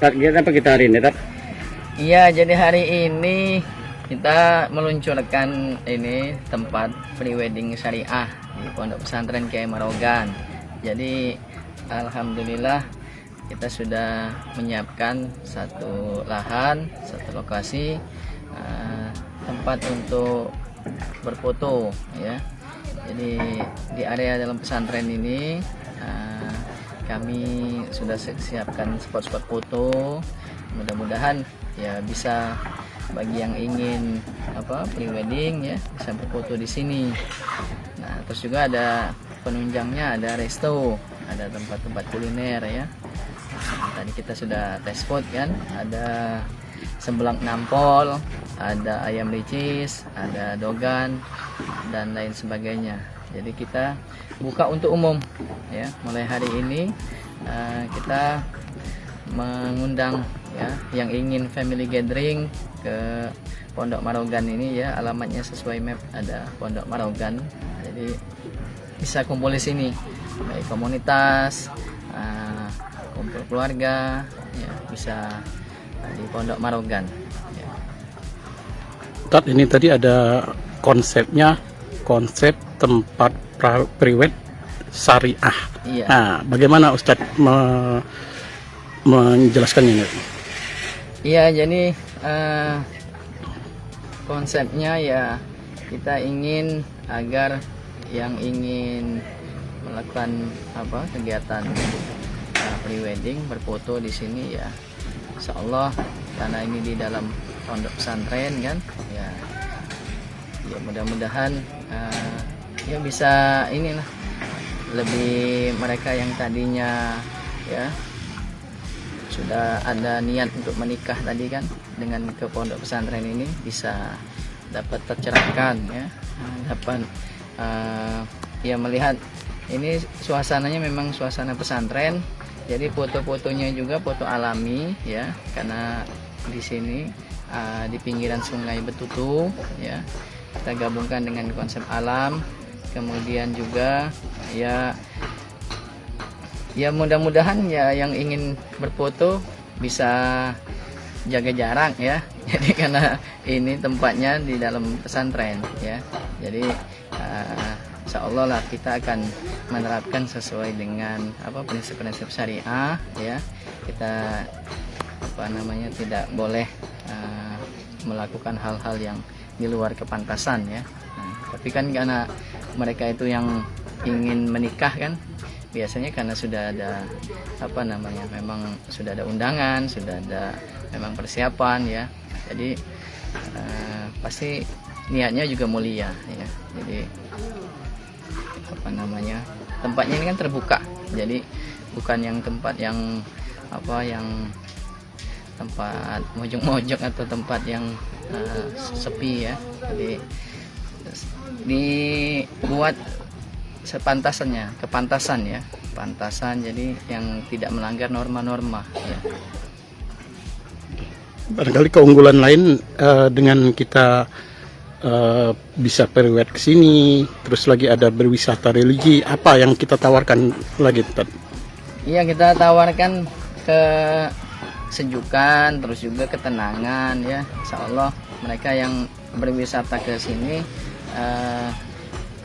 Target apa kita hari ini, Tat? Iya, jadi hari ini kita meluncurkan ini tempat prewedding syariah di Pondok Pesantren Kiai Marogan. Jadi alhamdulillah kita sudah menyiapkan satu lahan, satu lokasi tempat untuk berfoto ya. Jadi di area dalam pesantren ini kami sudah siapkan spot-spot foto. Mudah-mudahan ya bisa bagi yang ingin prewedding ya bisa berfoto di sini. Nah, terus juga ada penunjangnya, ada resto, ada tempat-tempat kuliner ya. Tadi kita sudah tes food kan, ada seblak nampol, ada ayam ricis, ada dogan dan lain sebagainya. Jadi kita buka untuk umum ya. Mulai hari ini kita mengundang ya yang ingin family gathering ke Pondok Marogan ini ya. Alamatnya sesuai map, ada Pondok Marogan. Jadi bisa kumpul di sini, baik komunitas, kumpul keluarga ya, bisa di Pondok Marogan ya. Tat, ini tadi ada konsepnya, konsep tempat prewed syariah. Iya. Nah, bagaimana Ustadz menjelaskannya? Iya, jadi konsepnya ya kita ingin agar yang ingin melakukan kegiatan prewedding berfoto di sini ya, insya Allah karena ini di dalam pondok pesantren kan ya, mudah-mudahan ya bisa inilah lebih mereka yang tadinya ya sudah ada niat untuk menikah tadi kan, dengan ke pondok pesantren ini bisa dapat tercerahkan ya, dapat ya melihat ini suasananya memang suasana pesantren. Jadi foto-fotonya juga foto alami ya, karena di sini di pinggiran Sungai Betutu ya, kita gabungkan dengan konsep alam. Kemudian juga ya mudah-mudahan ya yang ingin berfoto bisa jaga jarak ya. Jadi karena ini tempatnya di dalam pesantren ya. Jadi insya Allah lah kita akan menerapkan sesuai dengan prinsip-prinsip syariah ya. Kita tidak boleh melakukan hal-hal yang di luar kepantasan ya. Tapi kan karena mereka itu yang ingin menikah kan, biasanya karena sudah ada memang sudah ada undangan, sudah ada memang persiapan ya. Jadi pasti niatnya juga mulia ya. Jadi tempatnya ini kan terbuka, jadi bukan yang tempat yang tempat mojok-mojok atau tempat yang sepi ya. Jadi dibuat kepantasan ya, jadi yang tidak melanggar norma-norma ya. Barangkali keunggulan lain dengan kita bisa prewed ke sini, terus lagi ada berwisata religi, apa yang kita tawarkan lagi, Tat? Iya, kita tawarkan kesejukan, terus juga ketenangan ya. Insya Allah mereka yang berwisata ke sini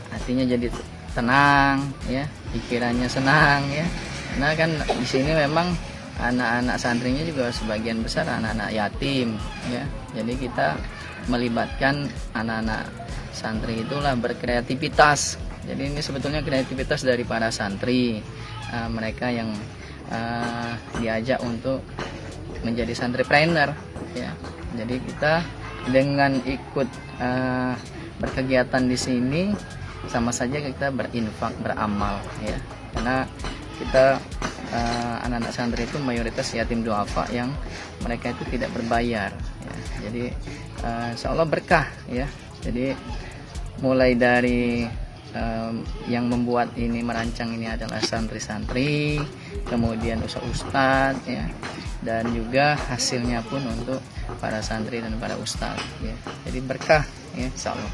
hatinya jadi tenang ya, pikirannya senang ya. Karena kan di sini memang anak-anak santrinya juga sebagian besar anak-anak yatim ya. Jadi kita melibatkan anak-anak santri itulah berkreativitas. Jadi ini sebetulnya kreativitas dari para santri, mereka yang diajak untuk menjadi santripreneur ya. Jadi kita dengan ikut berkegiatan di sini sama saja kita berinfak, beramal ya. Karena kita anak-anak santri itu mayoritas yatim duafa yang mereka itu tidak berbayar ya. Jadi insya Allah berkah ya. Jadi mulai dari yang membuat ini, merancang ini adalah santri-santri, kemudian ustadz ya, dan juga hasilnya pun untuk para santri dan para ustadz ya. Jadi berkah ya, insya Allah.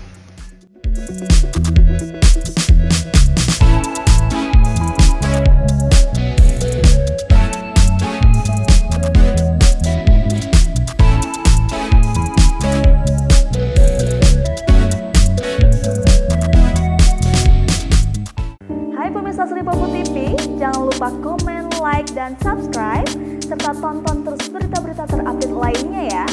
Popo TV, jangan lupa komen, like, dan subscribe, serta tonton terus berita-berita terupdate lainnya ya.